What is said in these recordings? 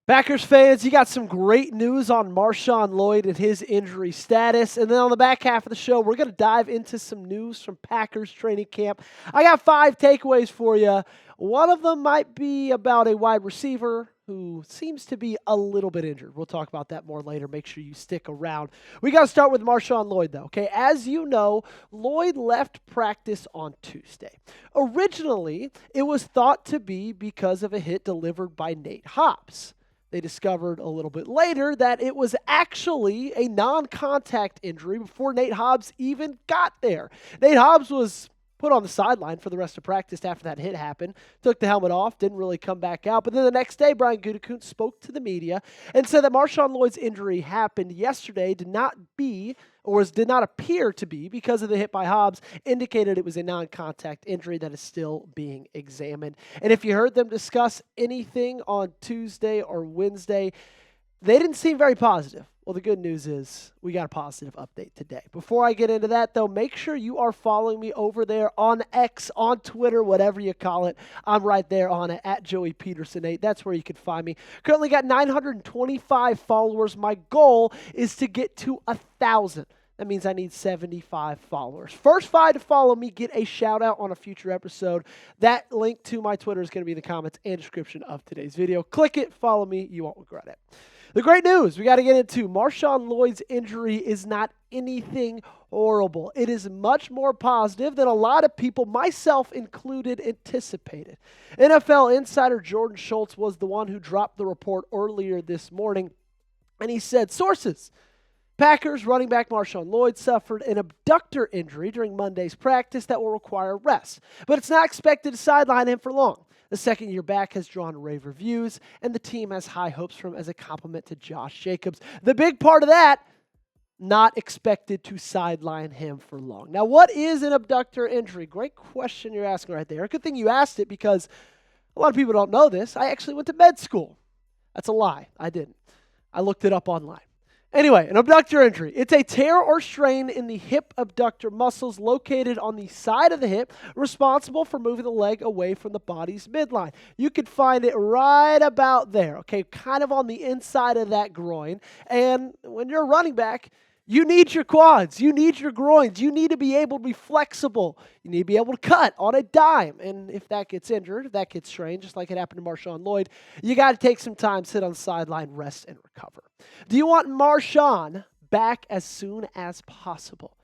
Packers fans, you got some great news on MarShawn Lloyd and his injury status. And then on the back half of the show, we're going to dive into some news from Packers training camp. I got 5 takeaways for you. One of them might be about a wide receiver who seems to be a little bit injured. We'll talk about that more later. Make sure you stick around. We got to start with MarShawn Lloyd, though. Okay, as you know, Lloyd left practice on Tuesday. Originally, it was thought to be because of a hit delivered by Nate Hobbs. They discovered a little bit later that it was actually a non-contact injury before Nate Hobbs even got there. Nate Hobbs was put on the sideline for the rest of practice after that hit happened, took the helmet off, didn't really come back out. But then the next day, Brian Gutekunst spoke to the media and said that MarShawn Lloyd's injury happened yesterday, did not appear to be because of the hit by Hobbs, indicated it was a non-contact injury that is still being examined. And if you heard them discuss anything on Tuesday or Wednesday, they didn't seem very positive. Well, the good news is we got a positive update today. Before I get into that, though, make sure you are following me over there on X, on Twitter, whatever you call it. I'm right there on it, at Joey Peterson8. That's where you can find me. Currently got 925 followers. My goal is to get to 1,000. That means I need 75 followers. First 5 to follow me get a shout out on a future episode. That link to my Twitter is going to be in the comments and description of today's video. Click it, follow me. You won't regret it. The great news we got to get into, MarShawn Lloyd's injury is not anything horrible. It is much more positive than a lot of people, myself included, anticipated. NFL insider Jordan Schultz was the one who dropped the report earlier this morning, and he said, sources, Packers running back MarShawn Lloyd suffered an abductor injury during Monday's practice that will require rest, but it's not expected to sideline him for long. The second-year back has drawn rave reviews, and the team has high hopes for him as a compliment to Josh Jacobs. The big part of that, not expected to sideline him for long. Now, what is an abductor injury? Great question you're asking right there. Good thing you asked it because a lot of people don't know this. I actually went to med school. That's a lie. I didn't. I looked it up online. Anyway, an abductor injury. It's a tear or strain in the hip abductor muscles located on the side of the hip, responsible for moving the leg away from the body's midline. You could find it right about there, okay, kind of on the inside of that groin. And when you're a running back, you need your quads, you need your groins, you need to be able to be flexible, you need to be able to cut on a dime. And if that gets injured, if that gets strained, just like it happened to MarShawn Lloyd, you got to take some time, sit on the sideline, rest, and recover. Do you want MarShawn back as soon as possible?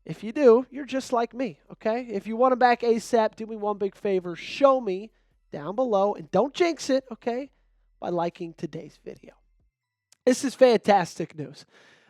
If you do, you're just like me, okay? If you want him back ASAP, do me one big favor, show me down below, and don't jinx it, okay, by liking today's video. This is fantastic news.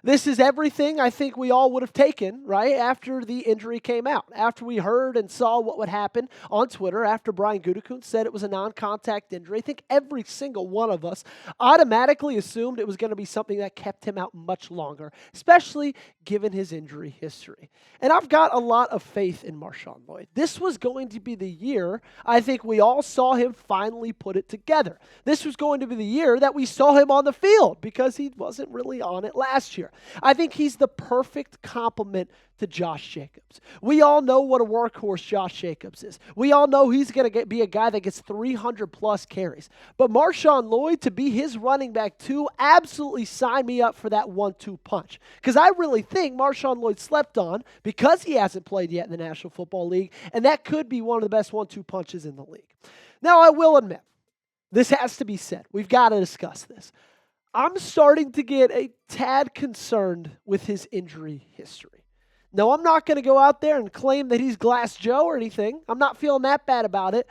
This is everything I think we all would have taken, right, after the injury came out. After we heard and saw what would happen on Twitter, after Brian Gutekunst said it was a non-contact injury, I think every single one of us automatically assumed it was going to be something that kept him out much longer, especially given his injury history. And I've got a lot of faith in MarShawn Lloyd. This was going to be the year I think we all saw him finally put it together. This was going to be the year that we saw him on the field because he wasn't really on it last year. I think he's the perfect complement to Josh Jacobs. We all know what a workhorse Josh Jacobs is. We all know he's going to be a guy that gets 300-plus carries. But MarShawn Lloyd, to be his running back too, absolutely sign me up for that 1-2 punch. Because I really think MarShawn Lloyd slept on because he hasn't played yet in the National Football League, and that could be one of the best 1-2 punches in the league. Now, I will admit, this has to be said. We've got to discuss this. I'm starting to get a tad concerned with his injury history. Now, I'm not going to go out there and claim that he's Glass Joe or anything. I'm not feeling that bad about it.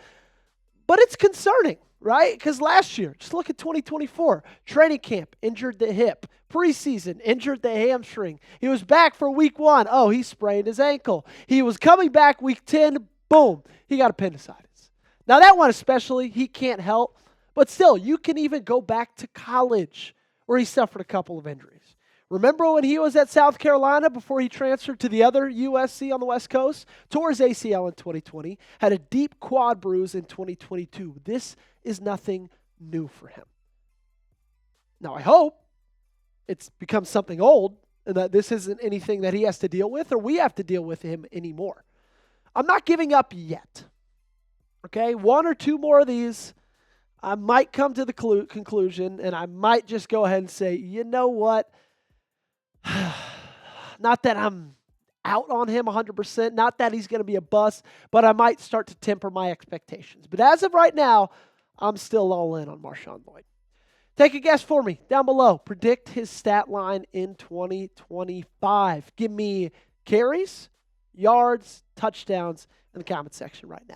But it's concerning, right? Because last year, just look at 2024. Training camp, injured the hip. Preseason, injured the hamstring. He was back for week 1. Oh, he sprained his ankle. He was coming back week 10. Boom, he got appendicitis. Now, that one especially, he can't help. But still, you can even go back to college where he suffered a couple of injuries. Remember when he was at South Carolina before he transferred to the other USC on the West Coast? Tore his ACL in 2020, had a deep quad bruise in 2022. This is nothing new for him. Now, I hope it's become something old and that this isn't anything that he has to deal with or we have to deal with him anymore. I'm not giving up yet. Okay, 1 or 2 more of these. I might come to the conclusion, and I might just go ahead and say, you know what? Not that I'm out on him 100%, not that he's going to be a bust, but I might start to temper my expectations. But as of right now, I'm still all in on MarShawn Lloyd. Take a guess for me down below. Predict his stat line in 2025. Give me carries, yards, touchdowns in the comment section right now.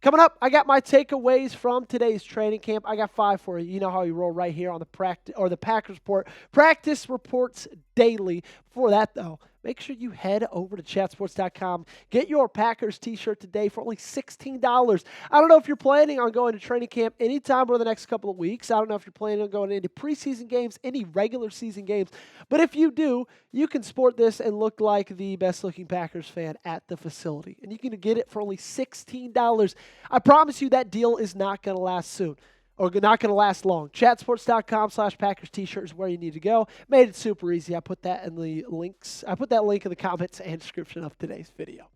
Coming up, I got my takeaways from today's training camp. I got 5 for you. You know how we roll right here on the Packers Report. Practice reports daily. Before that, though, make sure you head over to chatsports.com. Get your Packers t-shirt today for only $16. I don't know if you're planning on going to training camp anytime over the next couple of weeks. I don't know if you're planning on going into preseason games, any regular season games. But if you do, you can sport this and look like the best-looking Packers fan at the facility. And you can get it for only $16. I promise you that deal is not going to last soon. Or not going to last long. Chatsports.com/Packers t-shirt is where you need to go. Made it super easy. I put that in the links. I put that link in the comments and description of today's video.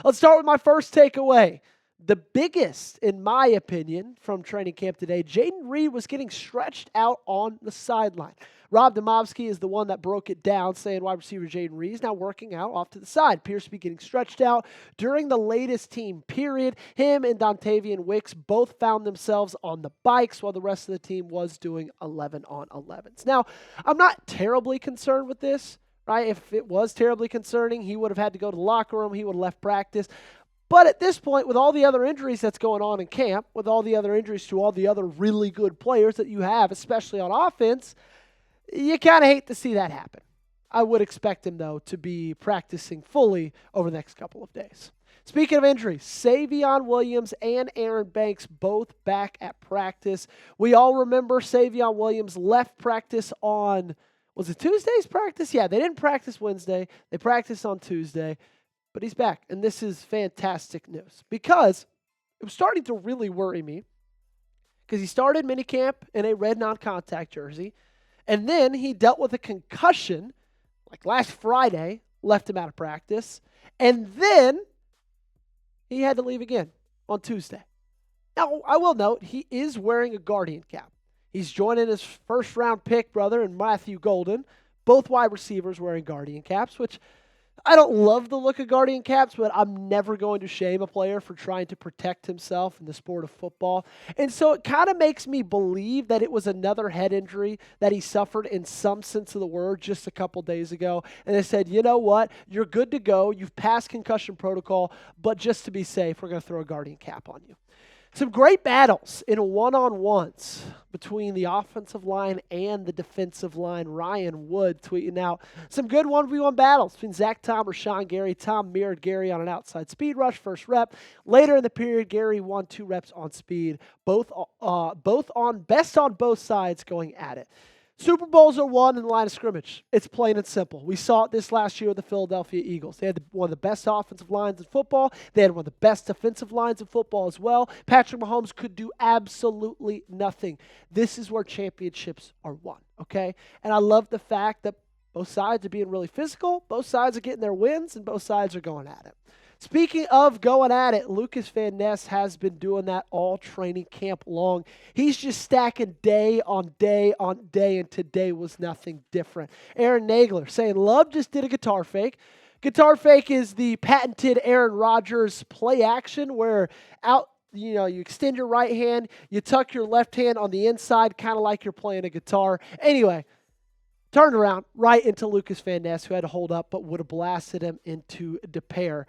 Let's start with my first takeaway. The biggest, in my opinion, from training camp today, Jayden Reed was getting stretched out on the sideline. Rob Demovsky is the one that broke it down, saying wide receiver Jayden Reed is now working out off to the side. Appears to be getting stretched out during the latest team period. Him and Dontavian Wicks both found themselves on the bikes while the rest of the team was doing 11-on-11s. Now, I'm not terribly concerned with this, right? If it was terribly concerning, he would have had to go to the locker room. He would have left practice. But at this point, with all the other injuries that's going on in camp, with all the other injuries to all the other really good players that you have, especially on offense, you kind of hate to see that happen. I would expect him, though, to be practicing fully over the next couple of days. Speaking of injuries, Savion Williams and Aaron Banks both back at practice. We all remember Savion Williams left practice on, was it Tuesday's practice? Yeah, they didn't practice Wednesday. They practiced on Tuesday. But he's back, and this is fantastic news because it was starting to really worry me because he started minicamp in a red non-contact jersey, and then he dealt with a concussion like last Friday, left him out of practice, and then he had to leave again on Tuesday. Now, I will note he is wearing a Guardian cap. He's joining his first-round pick brother and Matthew Golden, both wide receivers wearing Guardian caps, which I don't love the look of Guardian caps, but I'm never going to shame a player for trying to protect himself in the sport of football. And so it kind of makes me believe that it was another head injury that he suffered in some sense of the word just a couple days ago. And they said, you know what? You're good to go. You've passed concussion protocol, but just to be safe, we're going to throw a Guardian cap on you. Some great battles in one-on-ones between the offensive line and the defensive line. Ryan Wood tweeting out some good 1v1 battles between Zach Tom or Sean Gary. Tom mirrored Gary on an outside speed rush, first rep. Later in the period, Gary won 2 reps on speed, both on best on both sides going at it. Super Bowls are won in the line of scrimmage. It's plain and simple. We saw it this last year with the Philadelphia Eagles. They had one of the best offensive lines in football. They had one of the best defensive lines in football as well. Patrick Mahomes could do absolutely nothing. This is where championships are won, okay? And I love the fact that both sides are being really physical, both sides are getting their wins, and both sides are going at it. Speaking of going at it, Lukas Van Ness has been doing that all training camp long. He's just stacking day on day on day, and today was nothing different. Aaron Nagler saying, Love just did a guitar fake. Guitar fake is the patented Aaron Rodgers play action where you extend your right hand, you tuck your left hand on the inside, kind of like you're playing a guitar. Anyway, turned around right into Lukas Van Ness, who had to hold up but would have blasted him into the pair.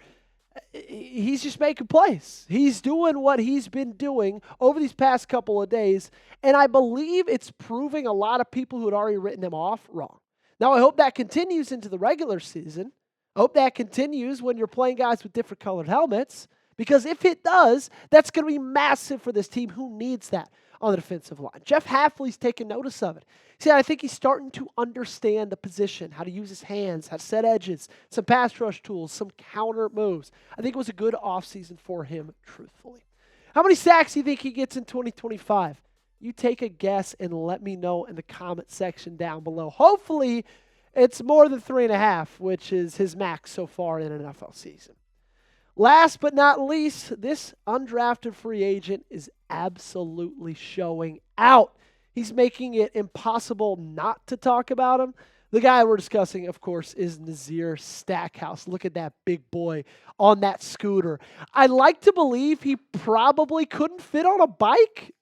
He's just making plays. He's doing what he's been doing over these past couple of days, and I believe it's proving a lot of people who had already written him off wrong. Now, I hope that continues into the regular season. I hope that continues when you're playing guys with different colored helmets, because if it does, that's going to be massive for this team. Who needs that on the defensive line? Jeff Hafley's taking notice of it. See, I think he's starting to understand the position, how to use his hands, how to set edges, some pass rush tools, some counter moves. I think it was a good offseason for him, truthfully. How many sacks do you think he gets in 2025? You take a guess and let me know in the comment section down below. Hopefully, it's more than 3.5, which is his max so far in an NFL season. Last but not least, this undrafted free agent is absolutely showing out. He's making it impossible not to talk about him. The guy we're discussing, of course, is Nazir Stackhouse. Look at that big boy on that scooter. I like to believe he probably couldn't fit on a bike.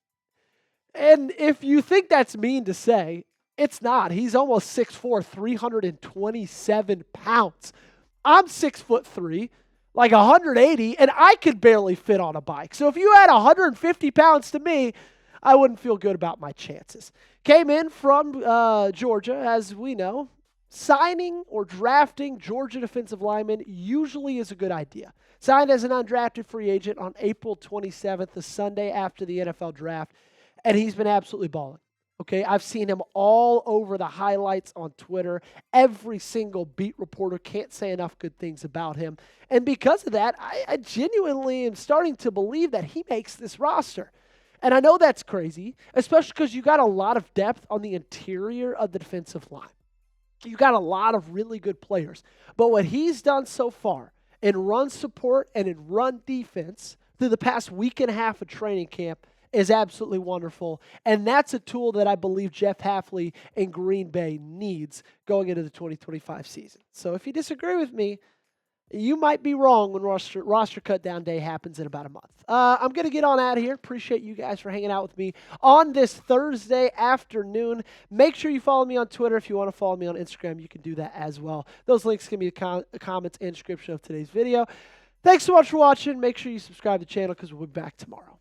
And if you think that's mean to say, it's not. He's almost 6'4", 327 pounds. I'm 6'3", like 180, and I could barely fit on a bike. So if you had 150 pounds to me, I wouldn't feel good about my chances. Came in from Georgia, as we know. Signing or drafting Georgia defensive linemen usually is a good idea. Signed as an undrafted free agent on April 27th, the Sunday after the NFL draft, and he's been absolutely balling. Okay, I've seen him all over the highlights on Twitter. Every single beat reporter can't say enough good things about him. And because of that, I genuinely am starting to believe that he makes this roster. And I know that's crazy, especially because you got a lot of depth on the interior of the defensive line. You got a lot of really good players. But what he's done so far in run support and in run defense through the past week and a half of training camp is absolutely wonderful. And that's a tool that I believe Jeff Hafley in Green Bay needs going into the 2025 season. So if you disagree with me, you might be wrong when roster cut down day happens in about a month. I'm going to get on out of here. Appreciate you guys for hanging out with me on this Thursday afternoon. Make sure you follow me on Twitter. If you want to follow me on Instagram, you can do that as well. Those links can be in the comments and description of today's video. Thanks so much for watching. Make sure you subscribe to the channel because we'll be back tomorrow.